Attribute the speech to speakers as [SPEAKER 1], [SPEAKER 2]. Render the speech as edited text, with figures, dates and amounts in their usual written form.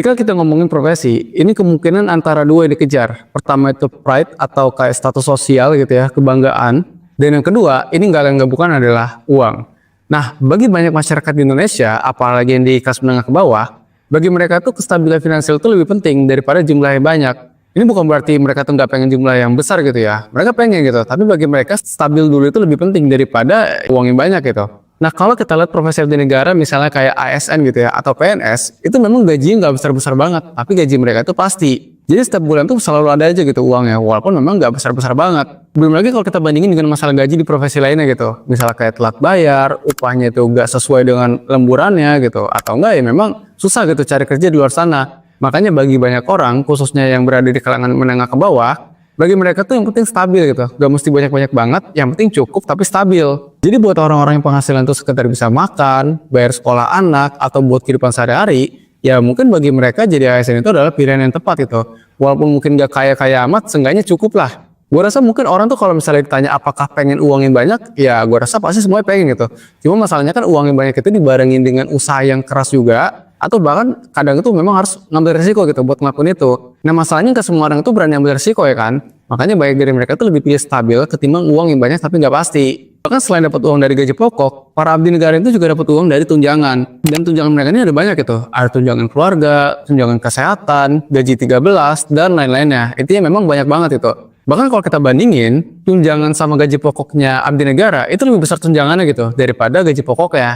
[SPEAKER 1] Ketika kita ngomongin profesi, ini kemungkinan antara dua yang dikejar. Pertama itu pride atau kayak status sosial gitu ya, kebanggaan. Dan yang kedua, ini nggak lain nggak bukan adalah uang. Nah, bagi banyak masyarakat di Indonesia, apalagi yang di kelas menengah ke bawah, bagi mereka tuh kestabilan finansial itu lebih penting daripada jumlah yang banyak. Ini bukan berarti mereka tuh nggak pengen jumlah yang besar gitu ya. Mereka pengen gitu, tapi bagi mereka stabil dulu itu lebih penting daripada uang yang banyak gitu. Nah, kalau kita lihat profesi di negara misalnya kayak ASN gitu ya, atau PNS, itu memang gajinya nggak besar-besar banget, tapi gaji mereka itu pasti. Jadi setiap bulan tuh selalu ada aja gitu uangnya, walaupun memang nggak besar-besar banget. Belum lagi kalau kita bandingin dengan masalah gaji di profesi lainnya gitu. Misalnya kayak telat bayar, upahnya itu nggak sesuai dengan lemburannya gitu, atau enggak ya memang susah gitu cari kerja di luar sana. Makanya bagi banyak orang, khususnya yang berada di kalangan menengah ke bawah, bagi mereka tuh yang penting stabil gitu. Gak mesti banyak-banyak banget, yang penting cukup tapi stabil. Jadi buat orang-orang yang penghasilan tuh sekedar bisa makan, bayar sekolah anak, atau buat kehidupan sehari-hari, ya mungkin bagi mereka jadi ASN itu adalah pilihan yang tepat gitu. Walaupun mungkin gak kaya-kaya amat, seenggaknya cukup lah. Gue rasa mungkin orang tuh kalau misalnya ditanya apakah pengen uang yang banyak, ya gue rasa pasti semuanya pengen gitu. Cuma masalahnya kan uang yang banyak itu dibarengin dengan usaha yang keras juga, atau bahkan kadang itu memang harus ngambil resiko gitu buat ngelakuin itu. Nah masalahnya ke semua orang itu berani ambil resiko ya kan. Makanya banyak dari mereka tuh lebih pilih stabil ketimbang uang yang banyak tapi nggak pasti. Bahkan selain dapat uang dari gaji pokok, para abdi negara itu juga dapat uang dari tunjangan. Dan tunjangan mereka ini ada banyak gitu. Ada tunjangan keluarga, tunjangan kesehatan, gaji 13, dan lain-lainnya. Intinya memang banyak banget itu. Bahkan kalau kita bandingin, tunjangan sama gaji pokoknya abdi negara itu lebih besar tunjangannya gitu daripada gaji pokoknya.